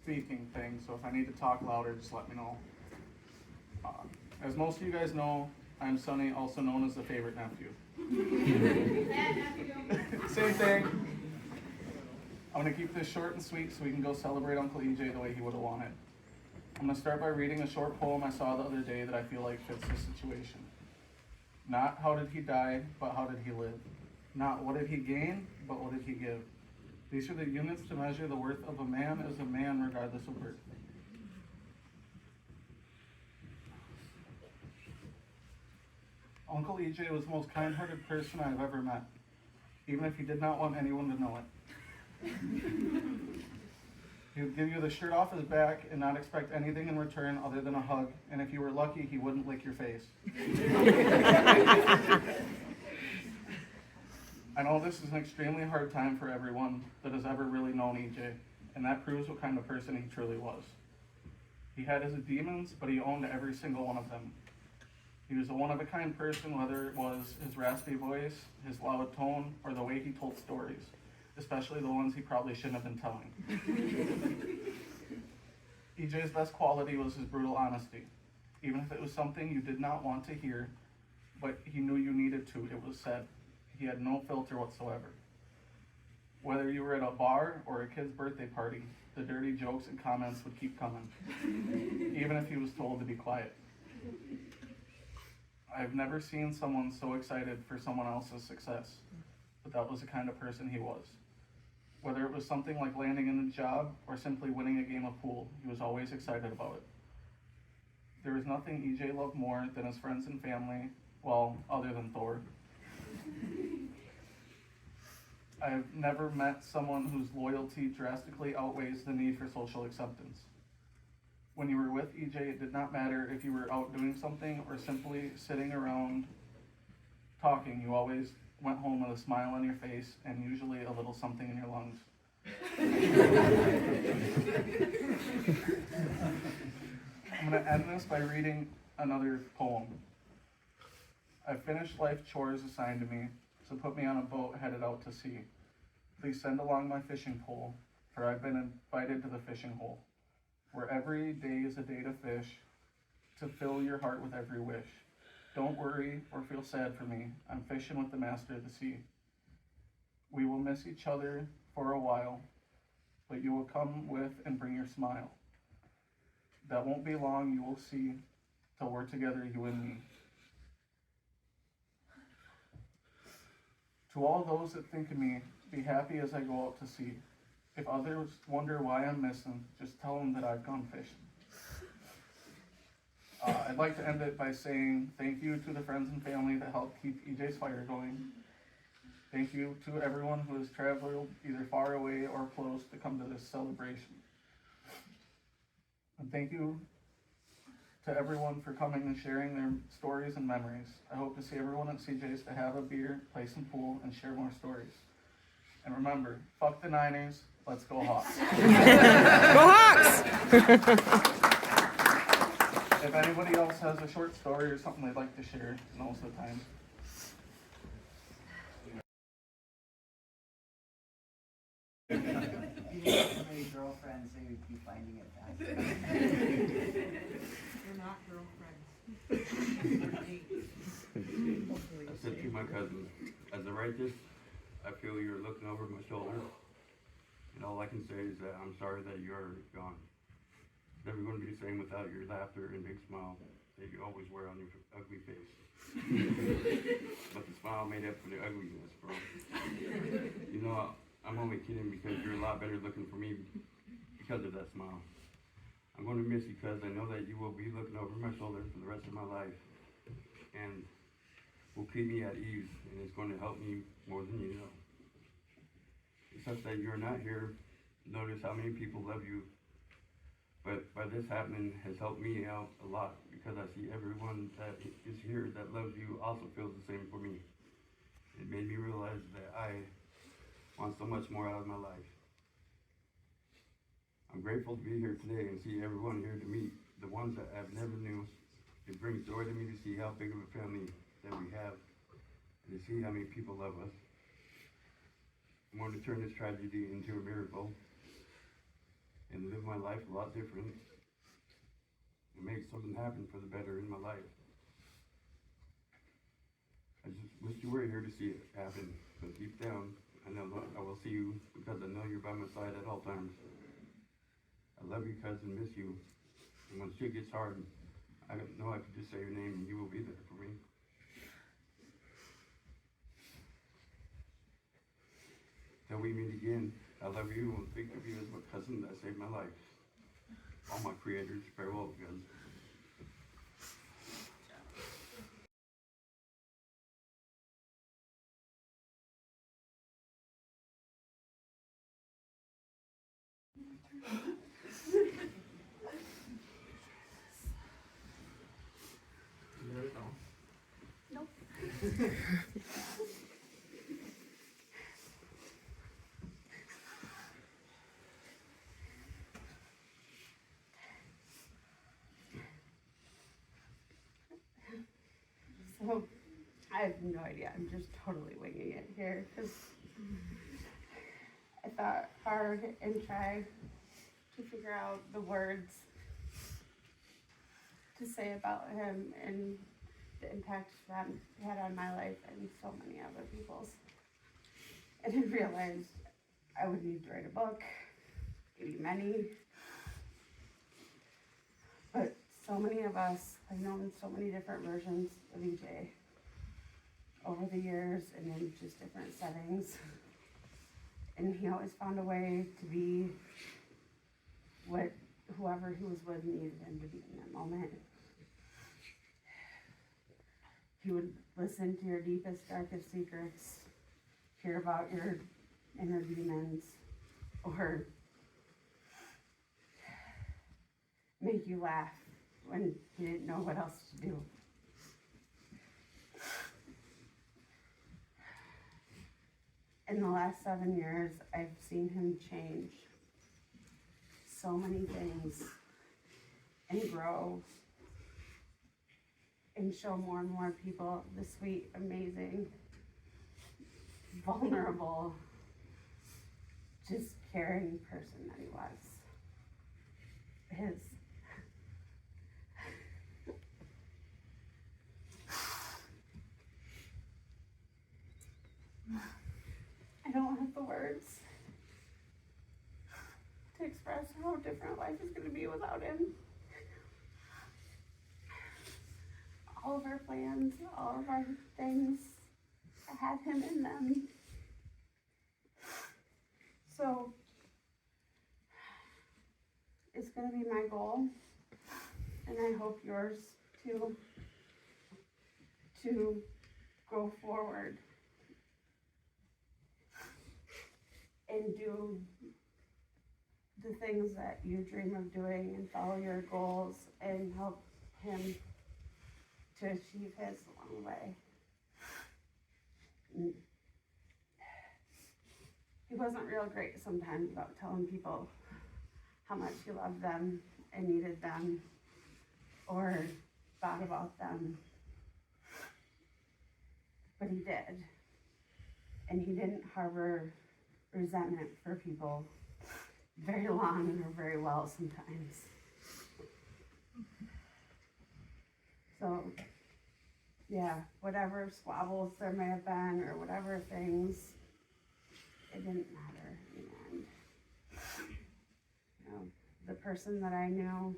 speaking thing, so if I need to talk louder, just let me know. As most of you guys know, I'm Sonny, also known as the favorite nephew. Same thing. I'm going to keep this short and sweet so we can go celebrate Uncle EJ the way he would have wanted. I'm going to start by reading a short poem I saw the other day that I feel like fits the situation. Not how did he die, but how did he live. Not what did he gain, but what did he give. These are the units to measure the worth of a man as a man regardless of birth. Uncle EJ was the most kind-hearted person I've ever met, even if he did not want anyone to know it. He would give you the shirt off his back and not expect anything in return other than a hug, and if you were lucky, he wouldn't lick your face. I know this is an extremely hard time for everyone that has ever really known EJ, and that proves what kind of person he truly was. He had his demons, but he owned every single one of them. He was a one-of-a-kind person, whether it was his raspy voice, his loud tone, or the way he told stories, especially the ones he probably shouldn't have been telling. EJ's best quality was his brutal honesty. Even if it was something you did not want to hear, but he knew you needed to, it was said. He had no filter whatsoever. Whether you were at a bar or a kid's birthday party, the dirty jokes and comments would keep coming, even if he was told to be quiet. I've never seen someone so excited for someone else's success, but that was the kind of person he was. Whether it was something like landing in a job or simply winning a game of pool, he was always excited about it. There was nothing EJ loved more than his friends and family, well, other than Thor. I've never met someone whose loyalty drastically outweighs the need for social acceptance. When you were with EJ, it did not matter if you were out doing something or simply sitting around talking. You always went home with a smile on your face and usually a little something in your lungs. I'm going to end this by reading another poem. I've finished life chores assigned to me, so put me on a boat headed out to sea. Please send along my fishing pole, for I've been invited to the fishing hole, where every day is a day to fish, to fill your heart with every wish. Don't worry or feel sad for me, I'm fishing with the master of the sea. We will miss each other for a while, but you will come with and bring your smile. That won't be long, you will see, till we're together, you and me. To all those that think of me, be happy as I go out to sea. If others wonder why I'm missing, just tell them that I've gone fishing. I'd like to end it by saying thank you to the friends and family that helped keep EJ's fire going. Thank you to everyone who has traveled either far away or close to come to this celebration. And thank you to everyone for coming and sharing their stories and memories. I hope to see everyone at CJ's to have a beer, play some pool, and share more stories. And remember, fuck the Niners, let's go Hawks. Go Hawks! If anybody else has a short story or something they'd like to share, now's the time. You have so many girlfriends, they would be finding it fascinating. We're not girlfriends. I said to my cousin, as I write this, I feel you're looking over my shoulder, and all I can say is that I'm sorry that you're gone. It's never going to be the same without your laughter and big smile that you always wear on your ugly face. But the smile made up for the ugliness, bro. You know, I'm only kidding because you're a lot better looking for me because of that smile. I'm going to miss you because I know that you will be looking over my shoulder for the rest of my life, and will keep me at ease, and it's going to help me more than you know. It's such that you're not here. Notice how many people love you. But by this happening has helped me out a lot because I see everyone that is here that loves you also feels the same for me. It made me realize that I want so much more out of my life. I'm grateful to be here today and see everyone here to meet the ones that I've never knew. It brings joy to me to see how big of a family that we have and to see how many people love us. I'm going to turn this tragedy into a miracle. and live my life a lot different and make something happen for the better in my life. I just wish you were here to see it happen, but deep down, I know I will see you because I know you're by my side at all times. I love you, cousin, miss you, and when shit gets hard, I know I can just say your name and you will be there for me. Till we meet again, I love you and think of you as my cousin that saved my life. All my creators, farewell, guys. So, I have no idea. I'm just totally winging it here because I thought hard and tried to figure out the words to say about him and the impact that he had on my life and so many other people's. And I realized I would need to write a book, maybe many. But so many of us have known so many different versions of EJ over the years and in just different settings. And he always found a way to be what whoever he was with needed him to be in that moment. He would listen to your deepest, darkest secrets, hear about your inner demons, or make you laugh when you didn't know what else to do. In the last 7 years, I've seen him change so many things and grow and show more and more people the sweet, amazing, vulnerable, just caring person that he was. I don't have the words to express how different life is going to be without him. All of our plans, all of our things have him in them. So it's going to be my goal, and I hope yours too, to go forward and do the things that you dream of doing and follow your goals and help him to achieve his along the way. And he wasn't real great sometimes about telling people how much he loved them and needed them or thought about them. But he did. And he didn't harbor resentment for people very long or very well sometimes. So, yeah, whatever squabbles there may have been or whatever things, it didn't matter in the end. You know, the person that I knew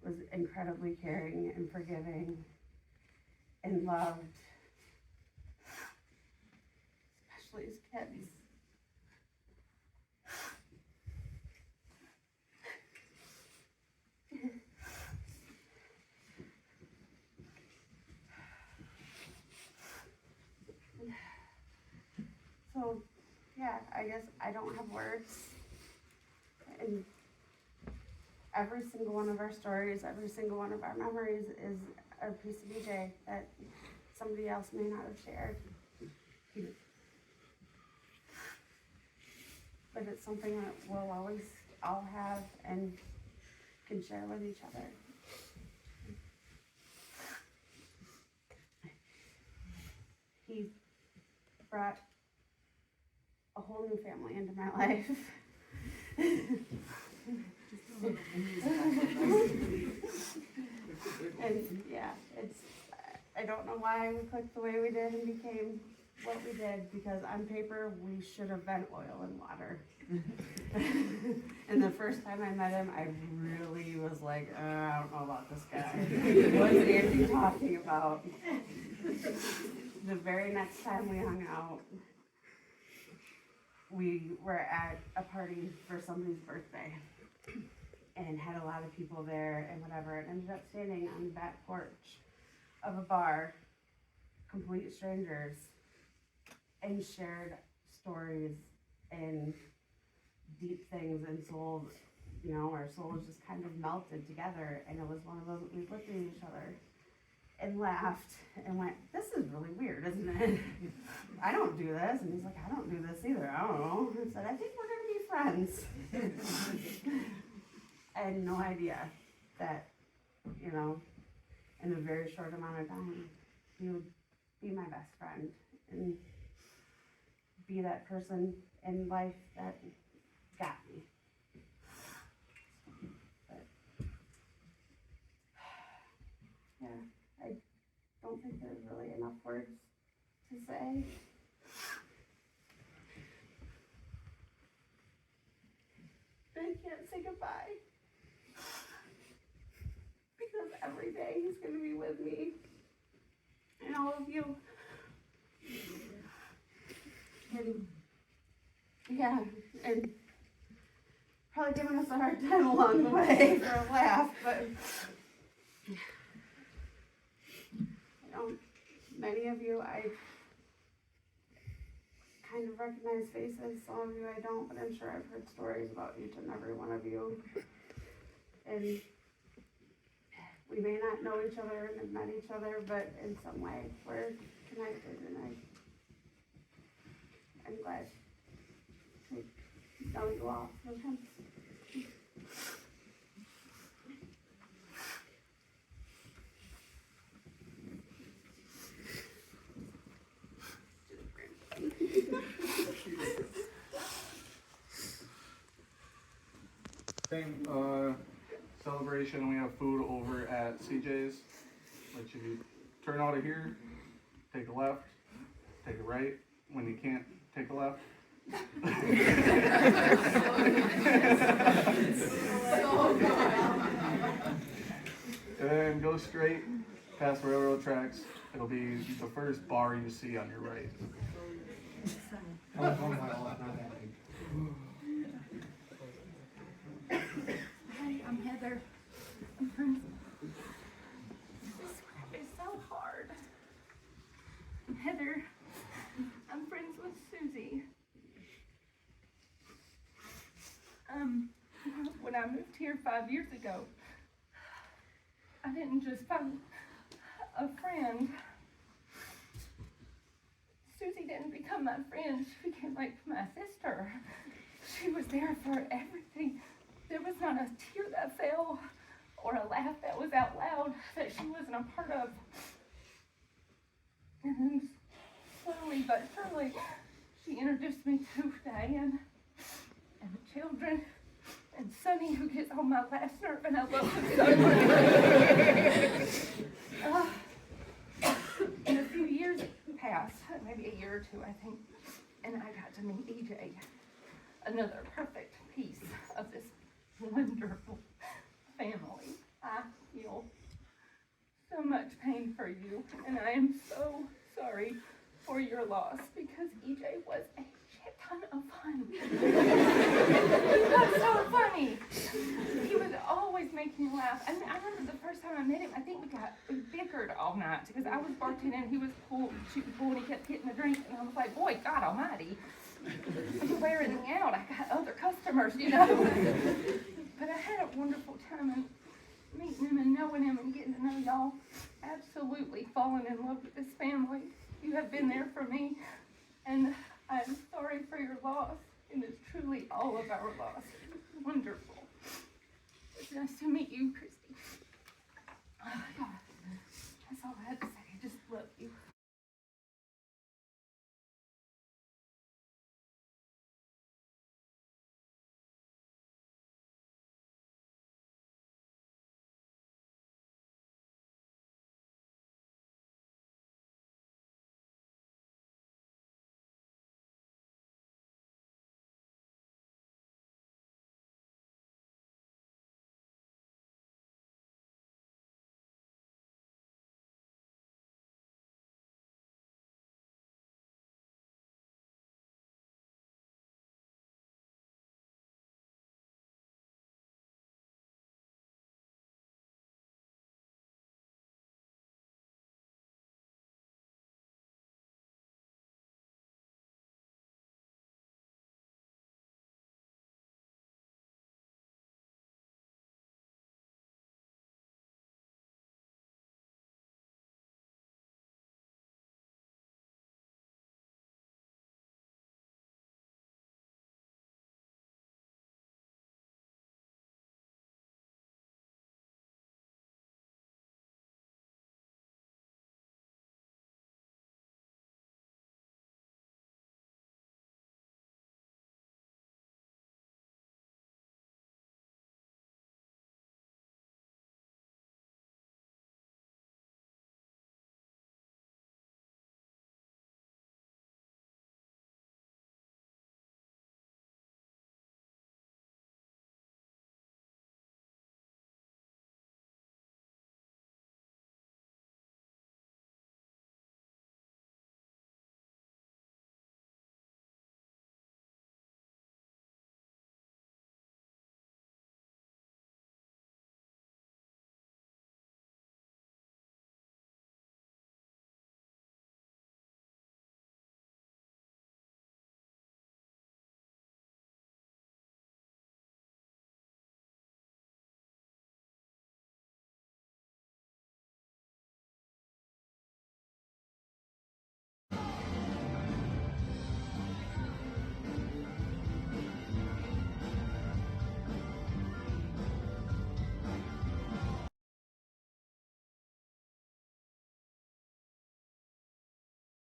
was incredibly caring and forgiving and loved, especially his kids. So, yeah, I guess I don't have words. And every single one of our stories, every single one of our memories is a piece of EJ that somebody else may not have shared. But it's something that we'll always all have and can share with each other. He brought a whole new family into my life. And yeah, I don't know why we clicked the way we did and became what we did, because on paper, we should have been oil and water. And the first time I met him, I really was like, I don't know about this guy. What's Andy talking about? The very next time we hung out, we were at a party for somebody's birthday and had a lot of people there and whatever, and ended up standing on the back porch of a bar, complete strangers, and shared stories and deep things, and souls, you know, our souls just kind of melted together. And it was one of those, we looked at each other and laughed and went, this is really weird, isn't it? I don't do this. And he's like, I don't do this either. I don't know. I said, I think we're gonna be friends. I had no idea that, you know, in a very short amount of time, he would be my best friend and be that person in life that got me. But, yeah, I don't think there's really enough words to say. I can't say goodbye, because every day he's going to be with me and all of you. And yeah, and probably giving us a hard time along the way for a laugh, but you know, many of you I kind of recognize faces, some of you I don't, but I'm sure I've heard stories about each and every one of you. And we may not know each other and have met each other, but in some way we're connected, and I'm glad to know you all with him. Same celebration. We have food over at CJ's, which if you turn out of here, take a left, take a right. When you can't take a left. And then go straight past railroad tracks. It'll be the first bar you see on your right. Hi, I'm Heather. I'm from... This crap is so hard. I'm Heather. I'm friends with Susie. When I moved here 5 years ago, I didn't just find a friend. Susie didn't become my friend. She became like my sister. She was there for everything. There was not a tear that fell or a laugh that was out loud that she wasn't a part of. And then slowly but surely, she introduced me to Diane and the children and Sonny, who gets on my last nerve, and I love him so much. And a few years passed, maybe a year or two, I think, and I got to meet EJ, another perfect piece of this wonderful family. I feel so much pain for you, and I am so sorry for your loss, because EJ was a shit ton of fun. He was so funny. He was always making me laugh. I mean, I remember the first time I met him, I think we bickered all night, because I was bartending and he was shooting pool, and he kept getting a drink, and I was like, boy, God almighty, you're wearing me out. I got other customers, you know. But I had a wonderful time and meeting him and knowing him and getting to know y'all. Absolutely falling in love with this family. You have been there for me, and I'm sorry for your loss, and it's truly all of our loss. Wonderful. It's nice to meet you, Christine.